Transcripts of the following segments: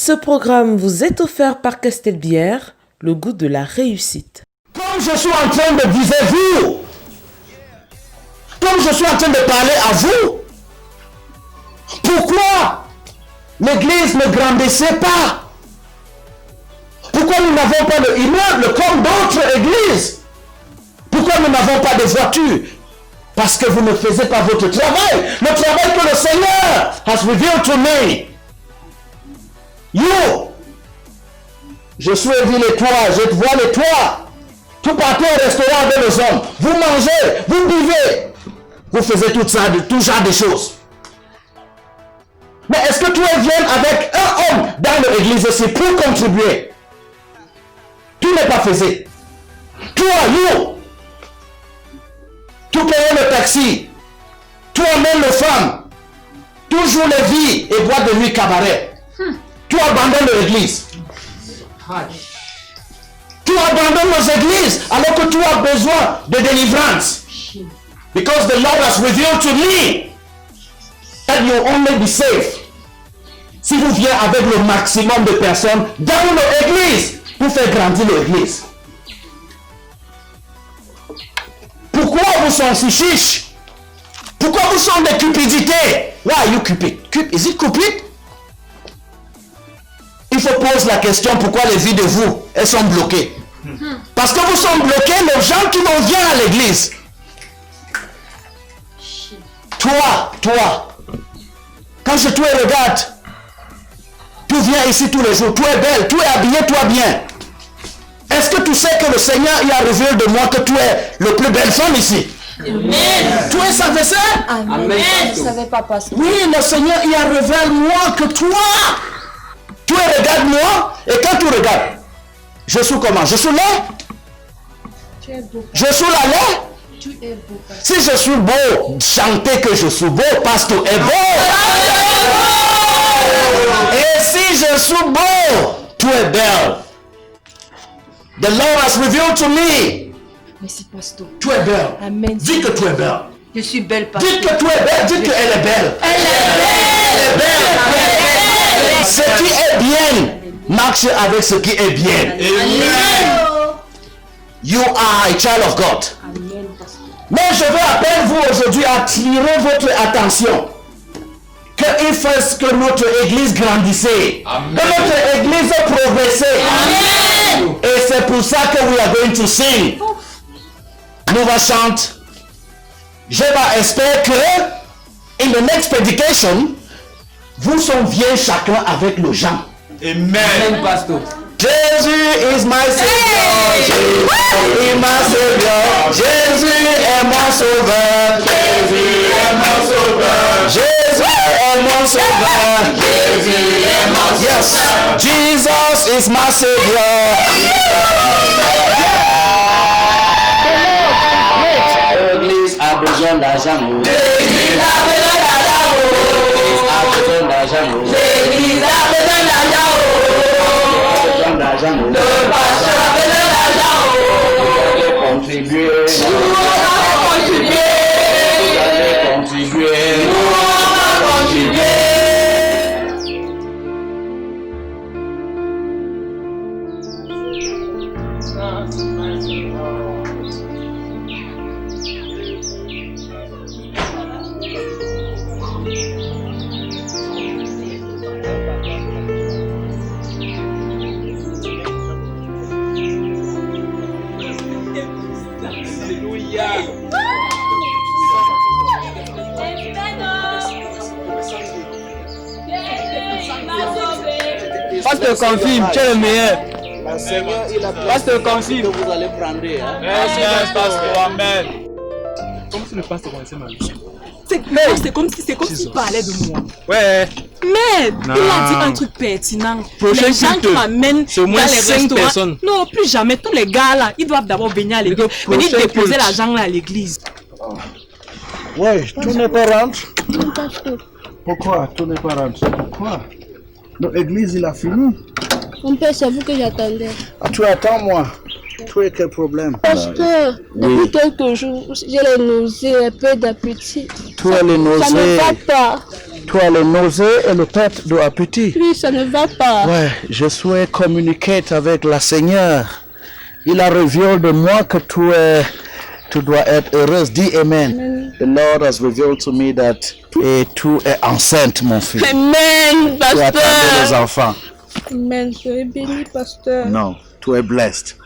Ce programme vous est offert par Castelbière, le goût de la réussite. Comme je suis en train de viser vous, comme je suis en train de parler à vous, pourquoi l'église ne grandissait pas? Pourquoi nous n'avons pas d'immeuble comme d'autres églises? Pourquoi nous n'avons pas de voitures? Parce que vous ne faisiez pas votre travail. Le travail que le Seigneur has revealed to me. You, je suis les toits, je vois les toits. Tout partout au restaurant avec les hommes. Vous mangez, vous buvez. Vous faisiez tout ça, tout genre de choses. Mais est-ce que tu viens avec un homme dans l'église aussi pour contribuer? Tu n'es pas faisé. Toi, you, tu payes le taxi. Tu emmènes les femmes. Toujours les vies et bois de nuit cabaret. Tu abandonnes l'église. Tu abandonnes nos églises alors que tu as besoin de délivrance. Because the Lord has revealed to me that you only be safe si vous venez avec le maximum de personnes dans l'église pour faire grandir l'église. Pourquoi vous sont si chiches? Pourquoi vous sont des cupidités? Why are you cupid? Is it cupid? Il faut poser la question pourquoi les vies de vous, elles sont bloquées. Parce que vous sont bloqués les gens qui vont venir à l'église. Toi, quand je te regarde, tu viens ici tous les jours, tu es belle, tu es habillée, toi bien. Est-ce que tu sais que le Seigneur il a révélé de moi que tu es le plus belle femme ici? Amen. Tu es sa vaisselle? Amen. Je ne savais pas passer. Oui, le Seigneur il a révélé moi que toi, tu regardes moi et quand tu regardes, je suis comment? Je suis laid? Tu es beau. Je suis la laid? Tu es beau. Si je suis beau, chantez que je suis beau parce que est beau. Et si je suis beau, tu es belle. The Lord has revealed to me. Merci, pasteur. Tu es belle. Amen. Dis que tu es belle. Je suis belle, pasteur. Dis que tu es belle. Dis qu'elle est belle. Elle est belle. Ce qui est bien marche avec ce qui est bien. Amen. You are a child of God. Amen, pasteur. Mais je veux à peine vous aujourd'hui attirer votre attention qu'il faut que notre église grandissait, que notre église progressait. Amen. Et c'est pour ça que we are going to sing. Nous va chanter. Je vais espérer que in the next predication, vous viens chacun avec le Jean. Amen, pasteur. Jésus is my Savior, Jésus est ma Savior, Jésus est mon sauveur, Jésus est mon sauveur, Jésus est mon sauveur, Jésus est mon sauveur. Yes, Jesus is my Savior. L'église a besoin d'argent. L'église a besoin d'argent. L'église a besoin d'argent. L'église a besoin d'argent. Le pasteur a besoin d'argent. Vous allez contribuer. Nous allons contribuer. Vous allez contribuer. Nous allons contribuer. Pasteur confirme, tu es le meilleur. Pasteur confirme que vous allez prendre. Merci, pasteur. Amen. Comme si le pasteur connaissait ma vie. C'est comme s'il parlait de moi. Ouais. Mais il a dit un truc pertinent. Prochain les gens qui culte, m'amènent c'est au dans moins les 5 restaurants. personnes. Non, plus jamais. Tous les gars là, ils doivent d'abord venir à l'église. Venir prochain déposer culte. l'argent là à l'église. Oui, tout n'est pas rentre. Pourquoi tout n'est pas rentre? Pourquoi? L'église, il a fini. Mon père, c'est vous que j'attendais. Ah, tu attends moi. Tu as quel problème? Parce que depuis quelques jours, j'ai les nausées, un peu d'appétit. Tu as les Ça ne nausées. va pas. Tu as les nausées et le perte d'appétit. Oui, ça ne va pas. Ouais, je souhaite communiquer avec la Seigneur. Il a révélé de moi que tu dois être heureuse. Dis Amen. The Lord has revealed to me that tu es enceinte, mon fils. Amen, Tu attendais les pasteur. enfants. Amen, soyez béni, pasteur. Non, tu es blessed.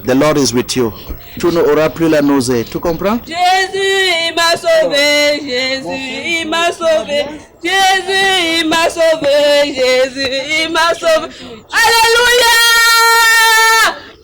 The Lord is with you. Tu n'auras plus la nausée. Tu comprends? Jésus, il m'a sauvé. Jésus, il m'a sauvé. Jésus, il m'a sauvé. Jésus, il m'a sauvé. Alléluia!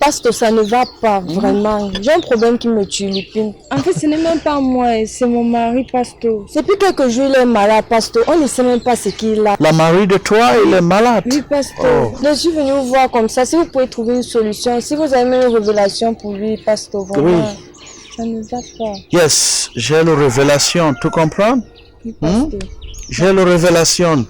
Pasteur, ça ne va pas vraiment. J'ai un problème qui me turlupine. En fait, ce n'est même pas moi, c'est mon mari, pasteur. Depuis quelques jours, il est malade, pasteur. On ne sait même pas ce qu'il a. La mari de toi, il est malade. Oui, pasteur. Oh. Je suis venu vous voir comme ça. Si vous pouvez trouver une solution, si vous avez une révélation pour lui, pasteur, vraiment, ça ne va pas. Yes, j'ai la révélation. Tu comprends? Oui, pasteur. J'ai la révélation.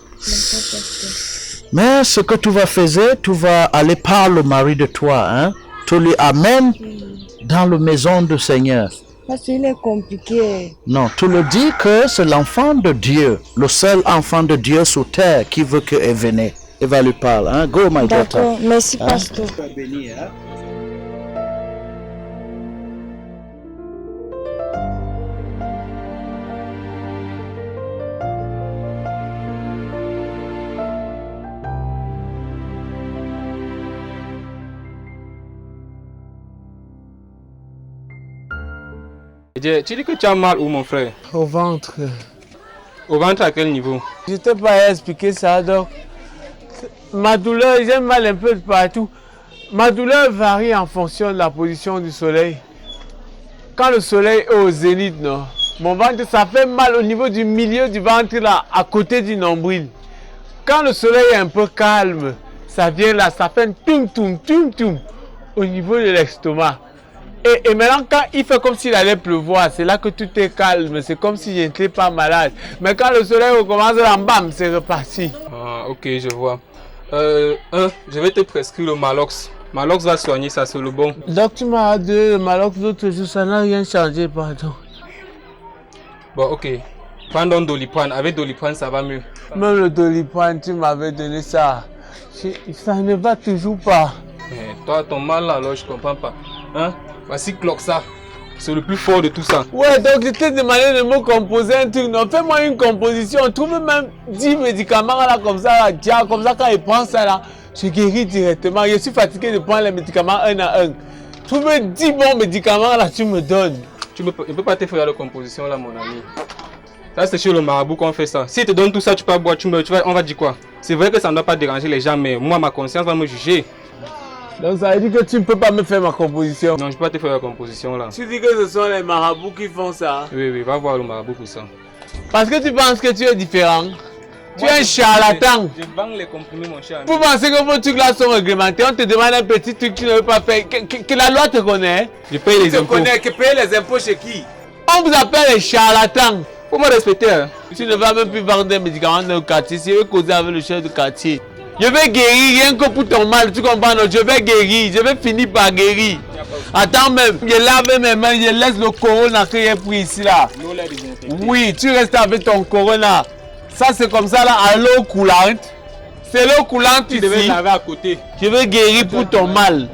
Mais ce que tu vas faire, tu vas aller par le mari de toi, hein? Tu lui amènes dans la maison du Seigneur. Parce qu'il est compliqué. Non, tu le dis que c'est l'enfant de Dieu, le seul enfant de Dieu sur terre qui veut qu'elle vienne. Et va lui parler, hein? Go, my daughter. D'accord, merci, pasteur. Tu dis que tu as mal où, mon frère? Au ventre. Au ventre, à quel niveau? Je ne t'ai pas expliqué ça, donc. Ma douleur, j'ai mal un peu de partout. Ma douleur varie en fonction de la position du soleil. Quand le soleil est au zénith, non, mon ventre, ça fait mal au niveau du milieu du ventre, là, à côté du nombril. Quand le soleil est un peu calme, ça vient là, ça fait un toum au niveau de l'estomac. Et maintenant, quand il fait comme s'il allait pleuvoir, c'est là que tout est calme, c'est comme si je n'étais pas malade. Mais quand le soleil recommence, là, bam, c'est reparti. Ah, ok, je vois. Je vais te prescrire le Malox. Malox va soigner ça, c'est le bon. Donc tu m'as donné le Malox l'autre jour, ça n'a rien changé, pardon. Bon, ok. Prends donc Doliprane. Avec Doliprane, ça va mieux. Même le Doliprane, tu m'avais donné ça. Ça ne va toujours pas. Mais toi, ton mal là, alors je comprends pas. Hein? Voici Cloxa. C'est le plus fort de tout ça. Ouais, donc je t'ai demandé de me composer un truc. Non, fais-moi une composition. Trouve même 10 médicaments là, comme ça, là, tiens, comme ça, quand il prend ça là, je guéris directement. Je suis fatigué de prendre les médicaments un à un. Trouve 10 bons médicaments là, tu me donnes. Je ne peux pas te faire la composition là, mon ami. Ça, c'est chez le marabout qu'on fait ça. Si tu te donnes tout ça, tu peux boire, on va dire quoi? C'est vrai que ça ne doit pas déranger les gens, mais moi, ma conscience va me juger. Donc ça veut dire que tu ne peux pas me faire ma composition. Non, je ne peux pas te faire la composition là. Tu dis que ce sont les marabouts qui font ça. Oui, va voir le marabout pour ça. Parce que tu penses que tu es différent. Tu es un charlatan. Je vends les comprimés, mon cher. Pour penser que vos trucs là sont réglementés, on te demande un petit truc que tu ne veux pas faire. Que la loi te connaît. Je paye les impôts. Que payer les impôts chez qui? On vous appelle les charlatans. Faut me respecter. Hein. Tu ne vas même plus vendre des médicaments dans le quartier. Si je veux causer avec le chef du quartier. Je vais guérir rien que pour ton mal, tu comprends? Non, je vais guérir, je vais finir par guérir. Attends même, je lave mes mains, je laisse le corona que j'ai pris ici là. Oui, tu restes avec ton corona. Ça c'est comme ça là, à l'eau coulante. C'est l'eau coulante ici. Tu devais laver à côté. Je vais guérir pour ton mal.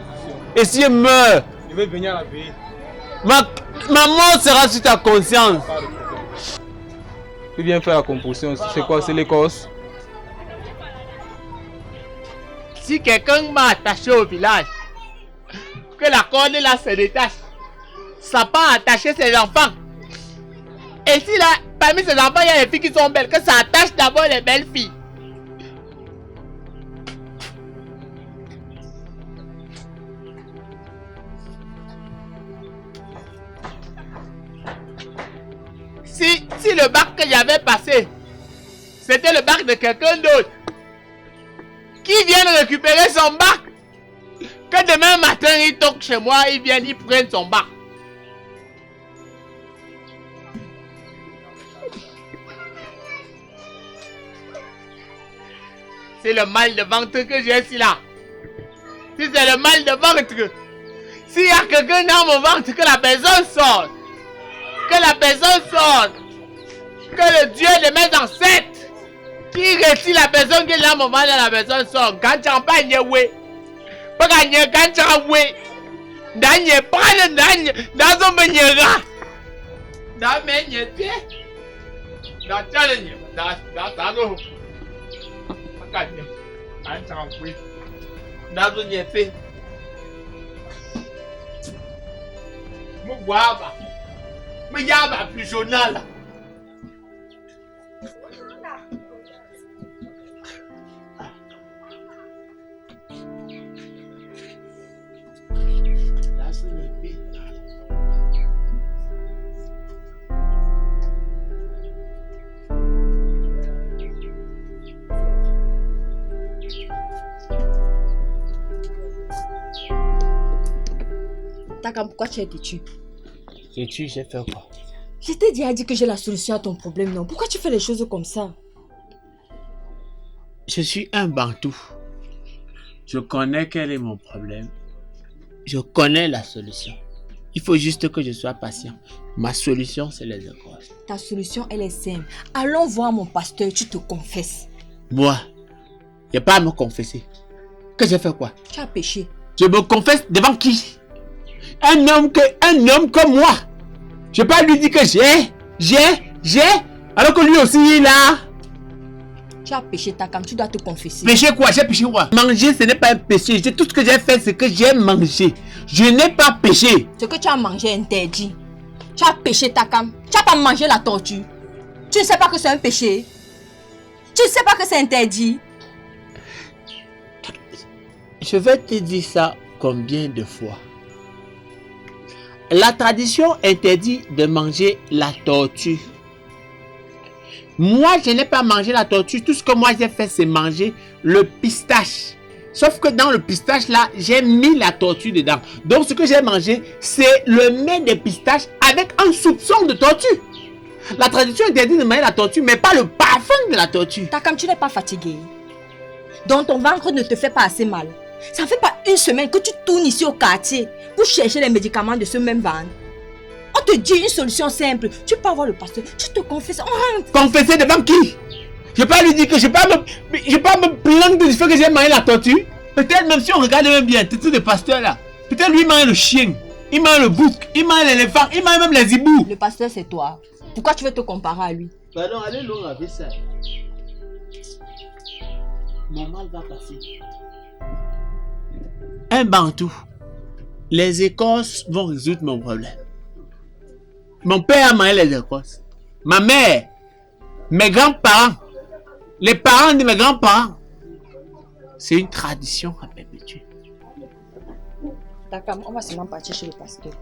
Et si je meurs, je vais venir à la veille. Ma mort sera sur ta conscience. Tu viens faire la composition, c'est quoi? C'est l'Écosse? Si quelqu'un m'a attaché au village, que la corde là se détache, ça part attacher ses enfants. Et si là, parmi ces enfants, il y a des filles qui sont belles, que ça attache d'abord les belles filles. Si le bac que j'avais passé, c'était le bac de quelqu'un d'autre, qui viennent récupérer son bac, que demain matin il toque chez moi, ils viennent, ils prennent son bac. C'est le mal de ventre que j'ai ici là. Si c'est le mal de ventre, s'il y a quelqu'un dans mon ventre, que la personne sorte. Que la personne sorte. Que le Dieu de mes ancêtres Il retire la personne qui est là, moment dans la personne sort. Quand tu n'as pas gagné, pas gagné, quand tu as gagné, gagné, pas de gagné, dans un meilleur. Dans meilleur, dans challenge, dans salon. Pas gagné, quand tu as gagné, dans un meilleur. Mouaba, mais yaba plus journal. Takam, pourquoi tu es têtu? Têtu, j'ai fait quoi? Je t'ai déjà dit que j'ai la solution à ton problème, non? Pourquoi tu fais les choses comme ça? Je suis un bantou. Je connais quel est mon problème. Je connais la solution. Il faut juste que je sois patient. Ma solution, c'est les écosses. Ta solution, elle est simple. Allons voir mon pasteur, tu te confesses. Moi, il n'y a pas à me confesser. Que j'ai fait quoi? Tu as péché. Je me confesse devant qui? Un homme comme moi. Je peux pas lui dire que j'ai, alors que lui aussi il a. Tu as péché, Takam, tu dois te confesser. Péché quoi? J'ai péché quoi? Manger, ce n'est pas un péché. Tout ce que j'ai fait, c'est que j'ai mangé. Je n'ai pas péché. Ce que tu as mangé est interdit. Tu as péché, Takam. Tu n'as pas mangé la tortue. Tu ne sais pas que c'est un péché. Tu ne sais pas que c'est interdit. Je vais te dire ça combien de fois? La tradition interdit de manger la tortue. Moi, je n'ai pas mangé la tortue. Tout ce que moi j'ai fait, c'est manger le pistache. Sauf que dans le pistache, là, j'ai mis la tortue dedans. Donc, ce que j'ai mangé, c'est le mets des pistaches avec un soupçon de tortue. La tradition interdit de manger la tortue, mais pas le parfum de la tortue. Takam, tu n'es pas fatigué. Donc, ton ventre ne te fait pas assez mal. Ça ne fait pas une semaine que tu tournes ici au quartier pour chercher les médicaments de ce même ventre. On te dit une solution simple. Tu peux avoir le pasteur, tu te confesses, on rentre. Confesser devant qui? Je peux pas lui dire que je ne vais pas me plaindre du fait que j'ai mangé la tortue. Peut-être même si on regarde même bien, tout le pasteur là. Peut-être lui il mange le chien, il mange le bouc, il mange l'éléphant, il mange même les hiboux. Le pasteur c'est toi. Pourquoi tu veux te comparer à lui? Pardon, allez loin avec ça. Mon mal va passer. Un bantou. Les écorces vont résoudre mon problème. Mon père a mangé les écorces. Ma mère, mes grands-parents, les parents de mes grands-parents. C'est une tradition à perpétuer. Takam, on va seulement partir chez le pasteur.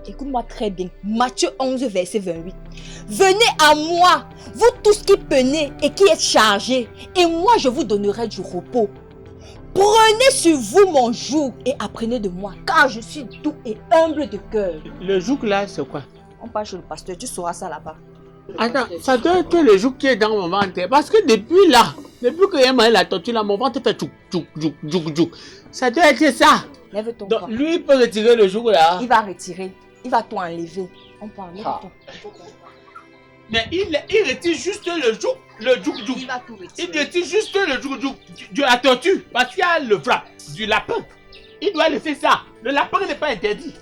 Écoute-moi très bien. Matthieu 11, verset 28. Venez à moi, vous tous qui peinez et qui êtes chargés, et moi je vous donnerai du repos. Prenez sur vous mon joug et apprenez de moi, car je suis doux et humble de cœur. Le joug là, c'est quoi? On part chez le pasteur, tu sauras ça là-bas. Attends, ça doit être le joug qui est dans mon ventre. Parce que depuis que j'ai mangé la tortue là, mon ventre fait tchouk. Ça doit être ça. Lève-toi. Donc lui il peut retirer le joug là. Il va retirer. Il va tout enlever. On part, lève-toi. Mais il retire juste le joug. Il va tout retirer. Il retire juste le joug de la tortue. Parce qu'il y a le flap du lapin. Il doit laisser ça. Le lapin n'est pas interdit.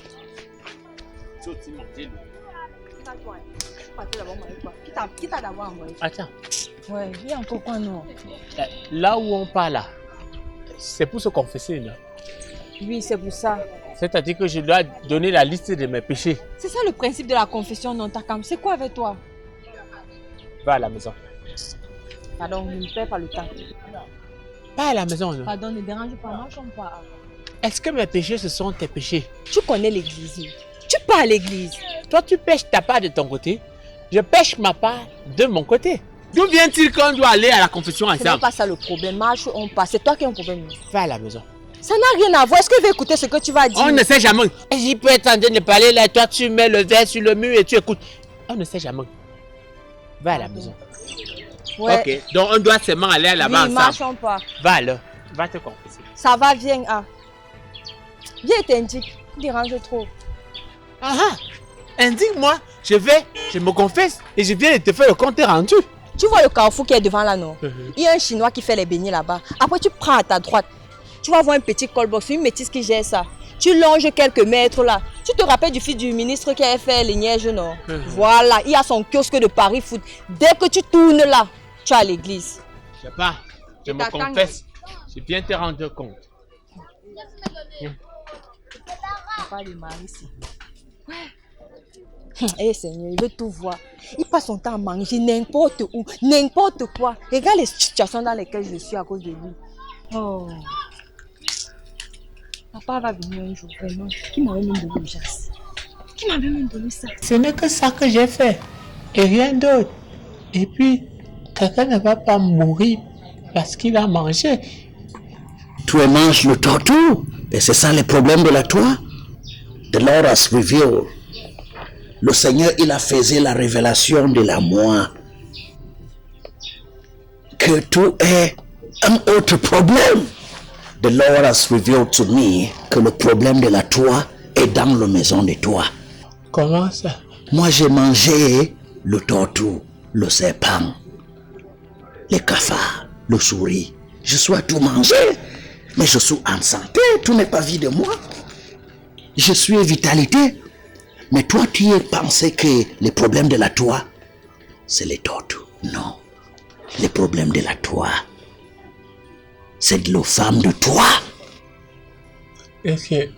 Qui t'a d'abord envoyé? Attends. Ouais, il y a encore quoi non? Là où on parle là, c'est pour se confesser, non? Oui, c'est pour ça. C'est-à-dire que je dois donner la liste de mes péchés. C'est ça le principe de la confession, non, Takam? C'est quoi avec toi? Va à la maison. Pardon, ne perds pas le temps. Pas à la maison, non? Pardon, ne dérange pas, marchons pas. Est-ce que mes péchés, ce sont tes péchés? Tu connais l'église. Tu pars à l'église. Toi, tu pêches ta part de ton côté. Je pêche ma part de mon côté. D'où vient-il qu'on doit aller à la confession ensemble? C'est pas ça le problème. Marche, on passe. C'est toi qui as un problème. Va à la maison. Ça n'a rien à voir. Est-ce que tu veux écouter ce que tu vas dire? On ne sait jamais. J'y peux être en train de parler là. Toi, tu mets le verre sur le mur et tu écoutes. On ne sait jamais. Va à la maison. Ouais. Ok. Donc, on doit seulement aller là-bas ensemble. Marchons pas. Va alors. Va te confesser. Ça va, viens. Ah. Viens, t'indique. Tu déranges trop. Ah ah. Indique-moi. Je me confesse et je viens de te faire le compte rendu. Tu vois le carrefour qui est devant là, non? Il y a un Chinois qui fait les beignets là-bas. Après, tu prends à ta droite. Tu vas voir un petit callbox, une métisse qui gère ça. Tu longes quelques mètres là. Tu te rappelles du fils du ministre qui avait fait les neiges, non? Voilà, il y a son kiosque de Paris Foot. Dès que tu tournes là, tu es à l'église. Je sais pas, je me confesse. J'ai bien te rendre compte. Pas de mari ici. Eh Seigneur, il veut tout voir. Il passe son temps à manger n'importe où, n'importe quoi. Regarde les situations dans lesquelles je suis à cause de lui. Oh. Papa va venir un jour, vraiment. Qui m'avait même donné le jas? Qui m'avait même donné ça? Ce n'est que ça que j'ai fait. Et rien d'autre. Et puis, quelqu'un ne va pas mourir parce qu'il a mangé. Tu manges le tortue. Et c'est ça le problème de la toi. The Lord has revealed. Le Seigneur, il a fait la révélation de la moi. Que tu es un autre problème. The Lord has revealed to me que le problème de la toi est dans la maison de toi. Comment ça? Moi, j'ai mangé le tortue, le serpent, les cafards, le souris. Je suis tout mangé, mais je suis en santé. Tout n'est pas vie de moi. Je suis vitalité. Mais toi, tu as pensé que les problèmes de la toi, c'est les tortues. Non. Les problèmes de la toi, c'est de la femme de toi. Est-ce que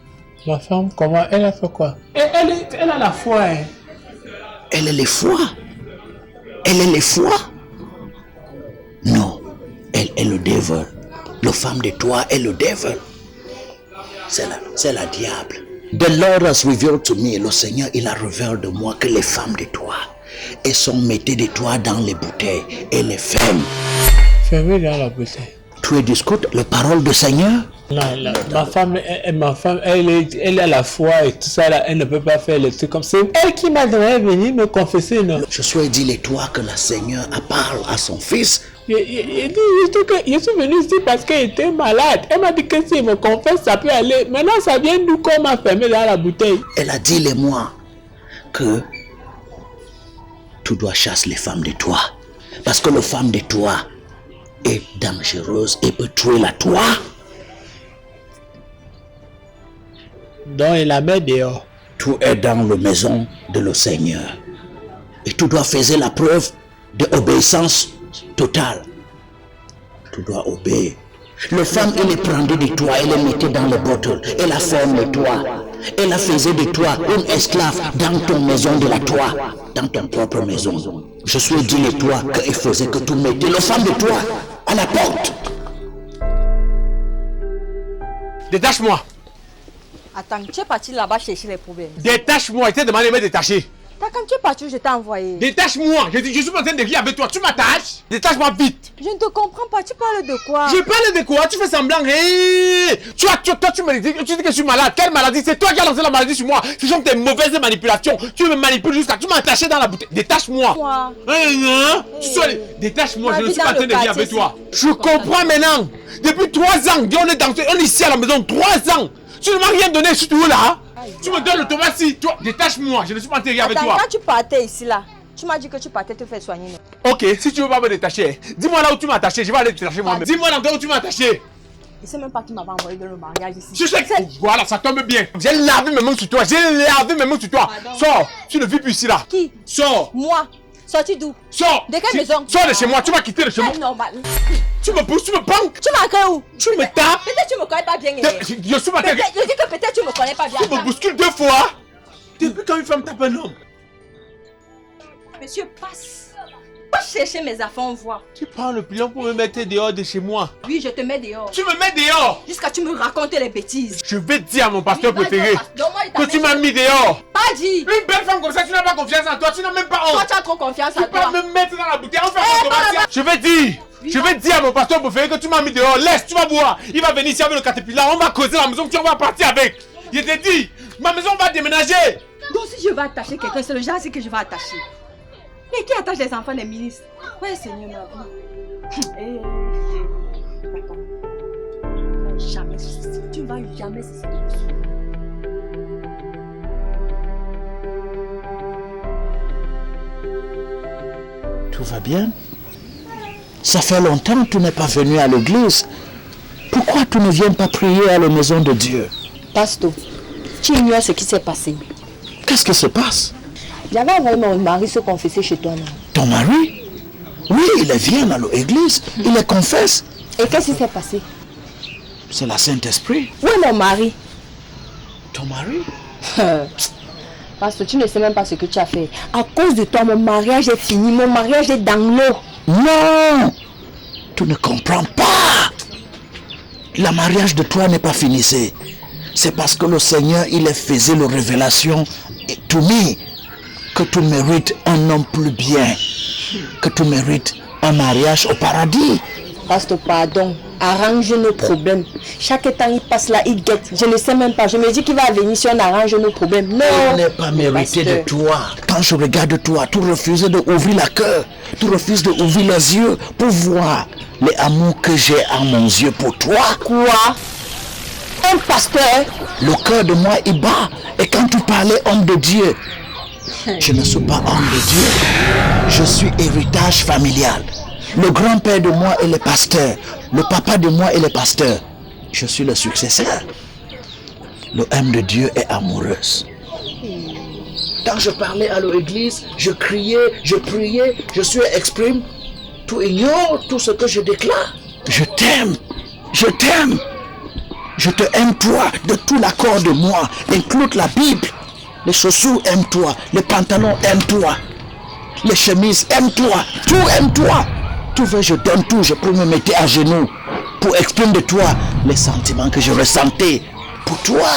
ma femme, comment elle a fait quoi? Elle a la foi. Hein. Elle est le foie. Elle est le foie. Non. Elle est le devil. La femme de toi est le devil. C'est la diable. The Lord has revealed to me, le Seigneur, il a révélé de moi que les femmes de toi, elles sont mettées de toi dans les bouteilles et les ferment. Fermées dans la bouteille. Tu discutes la parole du Seigneur? Non, ma femme, elle a la foi et tout ça, là, elle ne peut pas faire les trucs comme ça. Elle qui m'a demandé de venir me confesser, non? Je suis dit les toi que le Seigneur parle à son fils. Je suis venu ici parce qu'elle était malade. Elle m'a dit que si elle me confesse, ça peut aller. Maintenant, ça vient d'où qu'on m'a fermé dans la bouteille. Elle a dit les moi que tu dois chasser les femmes de toi. Parce que la femme de toi est dangereuse et peut tuer la toi. Donc, elle la met dehors. Tu es dans la maison de le Seigneur. Et tu dois faire la preuve d'obéissance totale. Tu dois obéir. Le femme, elle est prendue de toi, elle est mettée dans le bottle. Elle a formé de toi. Elle a fait de toi une esclave dans ton maison de la toi. Dans ton propre maison. Je suis dit de toi qu'il faisait que tu mettais la femme de toi à la porte. Détache-moi. Attends, tu es parti là-bas chercher les problèmes. Détache-moi, je t'ai demandé de me détacher. Quand tu es parti, je t'ai envoyé. Détache-moi, je suis en train de rire avec toi, tu m'attaches. Détache-moi vite. Je ne te comprends pas, tu parles de quoi? Je parle de quoi? Tu fais semblant. Hey! Toi, tu me dis que je suis malade. Quelle maladie? C'est toi qui as lancé la maladie sur moi. Ce sont tes mauvaises manipulations. Tu me manipules jusqu'à... Tu m'as attaché dans la bouteille. Détache-moi. Détache-moi, je ne suis pas en train de rire avec toi. Je comprends maintenant. Depuis 3 ans, on est ici à la maison, 3 ans. Tu ne m'as rien donné, je suis toujours là. Tu me donnes le tomate-ci. Toi, détache-moi, je ne suis pas en train de rire avec toi. Quand tu partais ici là, tu m'as dit que tu partais te faire soigner. Ok, si tu veux pas me détacher, dis-moi là où tu m'as attaché, je vais aller te détacher moi-même. Dis-moi l'endroit où tu m'as attaché. Je sais même pas qui m'avait envoyé dans le mariage ici. Je sais que... Voilà, ça tombe bien. J'ai lavé mes mains sur toi, Sors, tu ne vis plus ici là. Qui? Sors. Moi. Sorti d'où? Sors. De quelle maison? Sors de chez moi, tu vas quitter de chez moi. C'est normal. Tu me pousses, tu me panques. Tu m'as cru où? Tu me tapes. Peut-être tu me connais pas bien. Je suis pas... Je dis que peut-être tu me connais pas bien. Tu me bouscules 2 fois. Depuis quand une femme tape un homme? Monsieur, passe. Va chercher mes affaires, on voit. Tu prends le pilon pour me mettre dehors de chez moi. Oui, je te mets dehors. Tu me mets dehors. Jusqu'à tu me racontes les bêtises. Je vais dire à mon pasteur préféré que tu m'as mis dehors. Pas dit. Une belle femme comme ça, tu n'as pas confiance en toi, tu n'as même pas honte. Toi, tu as trop confiance en toi. Tu peux pas me mettre dans la bouteille, on fait Je vais dire à mon pasteur préféré que tu m'as mis dehors. Laisse, tu vas voir. Il va venir ici avec le caterpillar, on va causer la maison, tu vas partir avec. Je t'ai dit, ma maison va déménager. Donc si je vais attacher quelqu'un, c'est le genre que je vais attacher. Mais qui attache les enfants des ministres? Ouais, Seigneur, ma vie. Jamais ceci. Tu ne vas jamais ceci. Tout va bien? Ça fait longtemps que tu n'es pas venu à l'église. Pourquoi tu ne viens pas prier à la maison de Dieu? Pasteur, tu ignores ce qui s'est passé. Qu'est-ce qui se passe? J'avais envoyé mon mari se confesser chez toi, non? Ton mari? Oui, il vient à l'église, il le confesse. Et qu'est-ce qui s'est passé? C'est le Saint-Esprit. Où est mon mari? Ton mari? Pasteur, tu ne sais même pas ce que tu as fait. À cause de toi, mon mariage est fini, mon mariage est dans l'eau. Non! Tu ne comprends pas! Le mariage de toi n'est pas fini. C'est parce que le Seigneur, il a fait la révélation et tout mis que tu mérites un homme plus bien, que tu mérites un mariage au paradis. Pasteur, pardon, arrange nos problèmes. Chaque temps il passe là, il guette. Je ne sais même pas. Je me dis qu'il va venir si on arrange nos problèmes. Non! Il n'est pas mérité de toi. Quand je regarde toi, tu refuses d'ouvrir la cœur. Tu refuses d'ouvrir les yeux pour voir l'amour que j'ai en mon yeux pour toi. Quoi? Un pasteur? Le cœur de moi il bat. Et quand tu parlais homme de Dieu, je ne suis pas homme de Dieu. Je suis héritage familial. Le grand-père de moi est le pasteur. Le papa de moi est le pasteur. Je suis le successeur. Le homme de Dieu est amoureuse. Quand je parlais à l'église, je criais, je priais, je suis exprime. Tu ignores tout ce que je déclare. Je t'aime. Je t'aime. Je te aime toi de tout l'accord de moi. Inclut la Bible. Les chaussures aiment toi. Les pantalons aiment toi. Les chemises aiment toi. Tout aime toi. Tout veux, je donne tout. Je peux me mettre à genoux pour exprimer de toi les sentiments que je ressentais pour toi.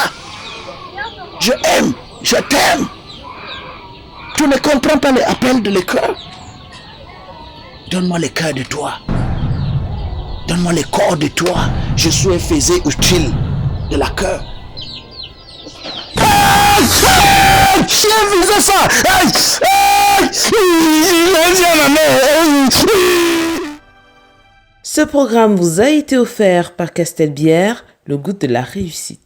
Je aime. Je t'aime. Tu ne comprends pas l'appel de le cœur. Donne-moi le cœur de toi. Donne-moi le corps de toi. Je suis faisé utile de la cœur. Ce programme vous a été offert par Castelbière, le goût de la réussite.